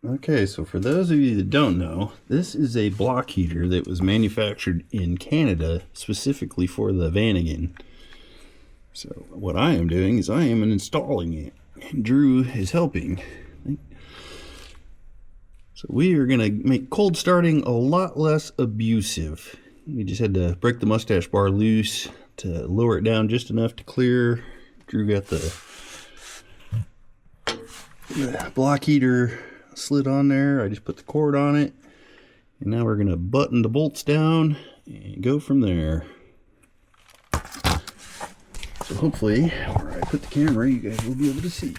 Okay, so for those of you that don't know, this is a block heater that was manufactured in Canada specifically for the Vanagon. So what I am doing is I am installing it, and Drew is helping. So we are going to make cold starting a lot less abusive. We just had to break the mustache bar loose to lower it down just enough to clear. Drew got the block heater slid on there. I just put the cord on it, and now we're going to button the bolts down and go from there. So hopefully where I put the camera you guys will be able to see.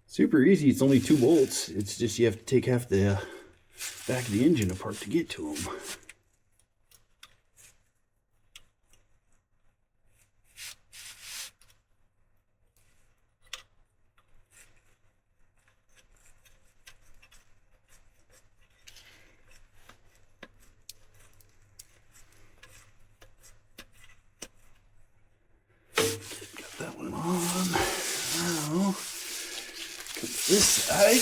Super easy. It's only 2 bolts. It's just you have to take half the back of the engine apart to get to them. Got that one on. Now, come to this side.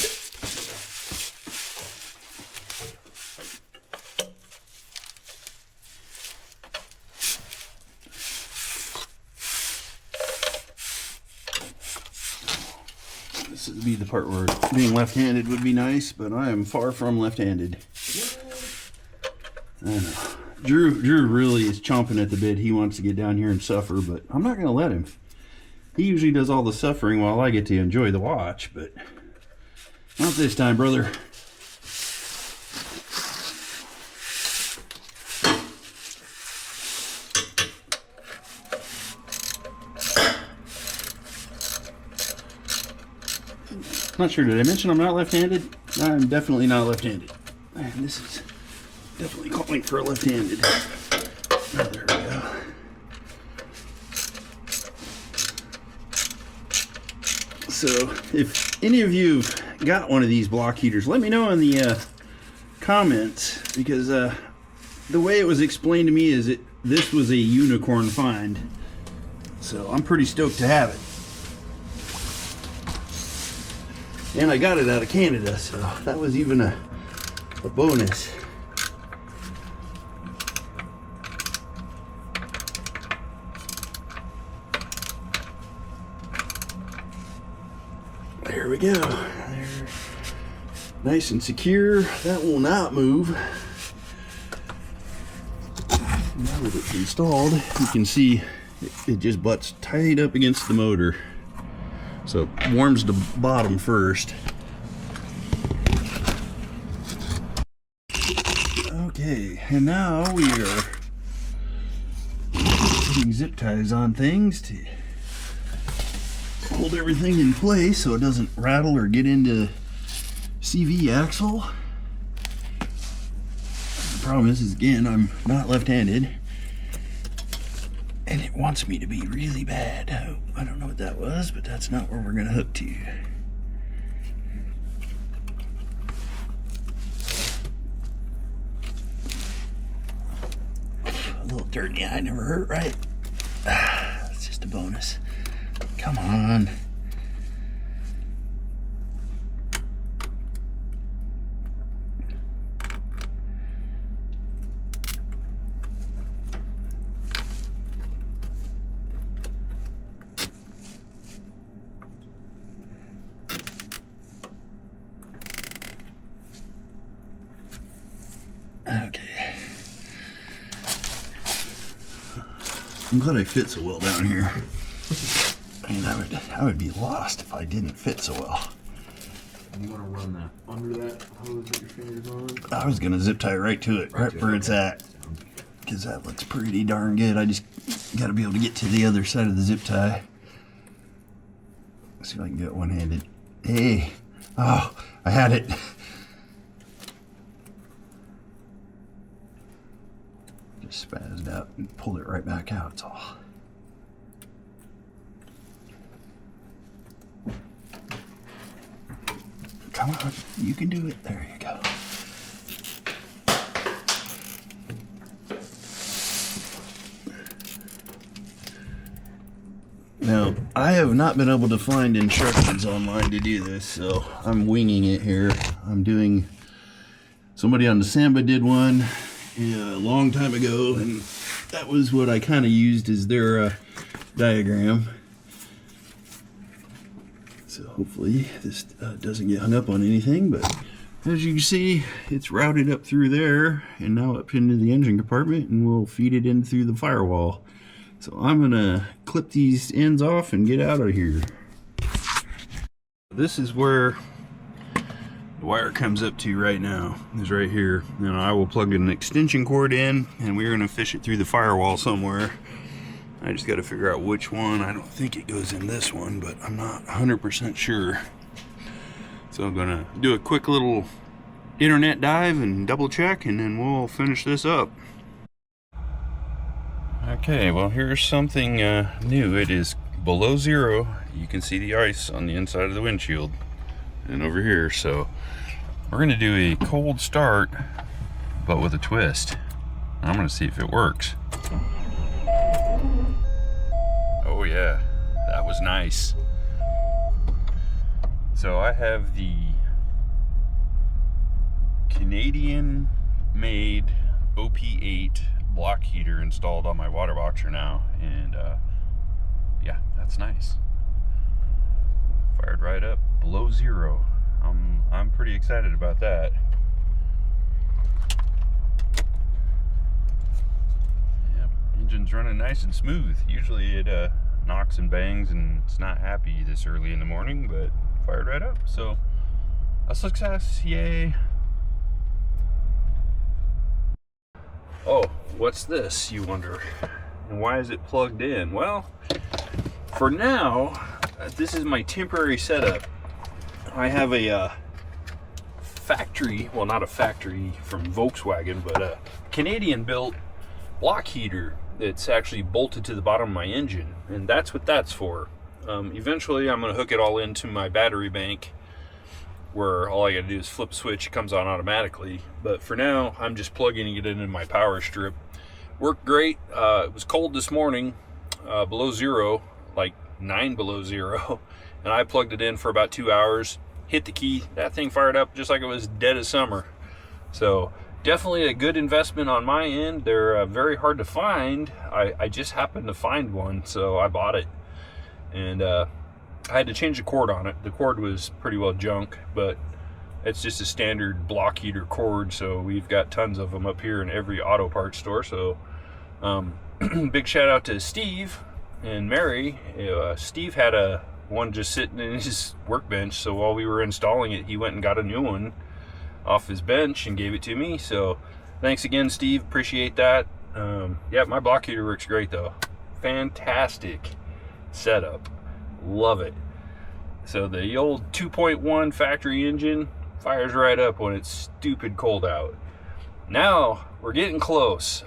This would be the part where being left-handed would be nice, but I am far from left-handed. I know. Drew really is chomping at the bit. He wants to get down here and suffer, but I'm not going to let him. He usually does all the suffering while I get to enjoy the watch, but not this time, brother. Not sure, did I mention I'm not left-handed? I'm definitely not left-handed. And this is definitely calling for a left-handed. Oh, there we go. So, if any of you have got one of these block heaters, let me know in the comments, because the way it was explained to me is this was a unicorn find. So, I'm pretty stoked to have it. And I got it out of Canada, so that was even a bonus. There we go. There. Nice and secure. That will not move. Now that it's installed, you can see it just butts tight up against the motor. So it warms the bottom first. Okay, and now we are putting zip ties on things to hold everything in place so it doesn't rattle or get into CV axle. The problem is again, I'm not left-handed, and it wants me to be really bad. Oh, I don't know what that was, but that's not where we're gonna hook to. A little dirt in the eye never hurt, right? It's just a bonus. Come on. Okay. I'm glad I fit so well down here. And I would be lost if I didn't fit so well. You want to run that under that hose that your finger's on? I was gonna zip tie right to it, right where it's at, because that looks pretty darn good. I just gotta be able to get to the other side of the zip tie. Let's see if I can do it one-handed. Hey, oh, I had it. Just spazzed out and pulled it right back out. It's all. Come on, you can do it. There you go. Now, I have not been able to find instructions online to do this, so I'm winging it here. Somebody on the Samba did one a long time ago, and that was what I kind of used as their diagram. So hopefully this doesn't get hung up on anything, but as you can see, it's routed up through there and now up into the engine compartment, and we'll feed it in through the firewall. So I'm gonna clip these ends off and get out of here. This is where the wire comes up to right now, is right here. Now I will plug an extension cord in and we're gonna fish it through the firewall somewhere. I just gotta figure out which one. I don't think it goes in this one, but I'm not 100% sure. So I'm gonna do a quick little internet dive and double check, and then we'll finish this up. Okay, well here's something new. It is below zero. You can see the ice on the inside of the windshield and over here. So we're gonna do a cold start, but with a twist. I'm gonna see if it works. Oh yeah, that was nice. So I have the Canadian made OP8 block heater installed on my water boxer now, and yeah, that's nice. Fired right up below zero. I'm pretty excited about that. Yep, engine's running nice and smooth. Usually it knocks and bangs and it's not happy this early in the morning, but fired right up. So a success, yay. Oh, what's this, you wonder? And why is it plugged in? Well, for now, this is my temporary setup. I have a factory, well, not a factory from Volkswagen, but a Canadian built block heater that's actually bolted to the bottom of my engine, and that's what that's for. Eventually I'm going to hook it all into my battery bank, where all I got to do is flip a switch, it comes on automatically. But for now, I'm just plugging it into my power strip. Worked great. It was cold this morning, below zero, like 9 below zero, and I plugged it in for about 2 hours, hit the key, that thing fired up just like it was dead of summer. So definitely a good investment on my end. They're very hard to find. I just happened to find one, so I bought it. And I had to change the cord on it. The cord was pretty well junk, but it's just a standard block heater cord, so we've got tons of them up here in every auto parts store. So big shout out to Steve and Mary. Steve had one just sitting in his workbench, so while we were installing it, he went and got a new one off his bench and gave it to me. So thanks again, Steve, appreciate that. Yeah, my block heater works great though. Fantastic setup, love it. So the old 2.1 factory engine fires right up when it's stupid cold out. Now we're getting close.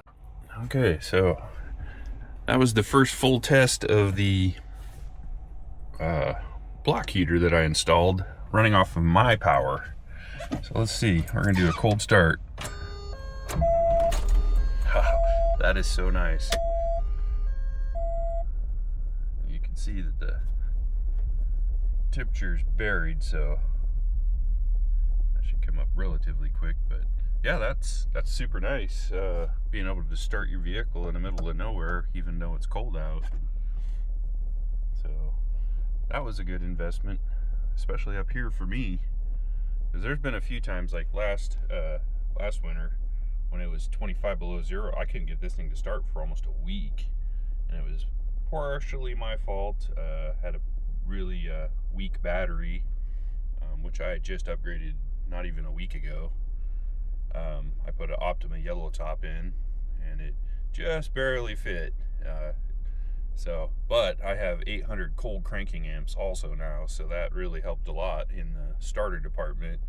Okay, so that was the first full test of the block heater that I installed, running off of my power. So let's see, we're gonna do a cold start. That is so nice. You can see that the temperature is buried, so that should come up relatively quick. But yeah, that's super nice, being able to start your vehicle in the middle of nowhere even though it's cold out. So that was a good investment, especially up here for me, because there's been a few times, like last winter when it was 25 below zero, I couldn't get this thing to start for almost a week, and it was partially my fault. Had a really weak battery, which I had just upgraded not even a week ago. I put an Optima yellow top in and it just barely fit. But I have 800 cold cranking amps also now, so that really helped a lot in the starter department.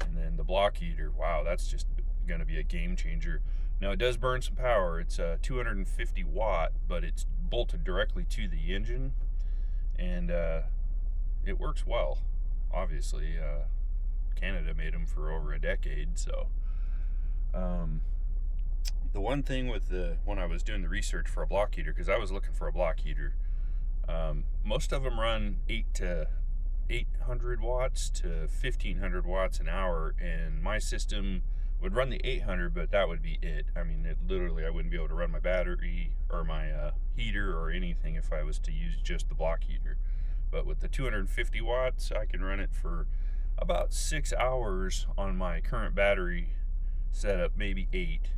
And then the block heater, wow, that's just going to be a game changer. Now it does burn some power. It's 250 watt, but it's bolted directly to the engine, and it works well. Obviously, Canada made them for over a decade. So the one thing with when I was doing the research for a block heater, because I was looking for a block heater, Most of them run 800 watts to 1500 watts an hour, and my system would run the 800, but that would be it. I mean, literally I wouldn't be able to run my battery or my heater or anything if I was to use just the block heater. But with the 250 watts, I can run it for about 6 hours on my current battery setup, maybe 8.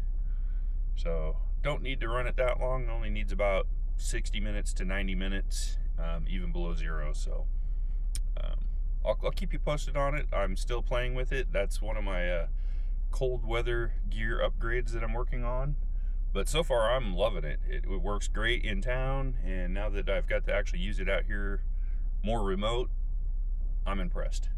So don't need to run it that long. It only needs about 60 minutes to 90 minutes, even below zero. So I'll keep you posted on it. I'm still playing with it. That's one of my cold weather gear upgrades that I'm working on. But so far I'm loving it. It works great in town, and now that I've got to actually use it out here more remote, I'm impressed.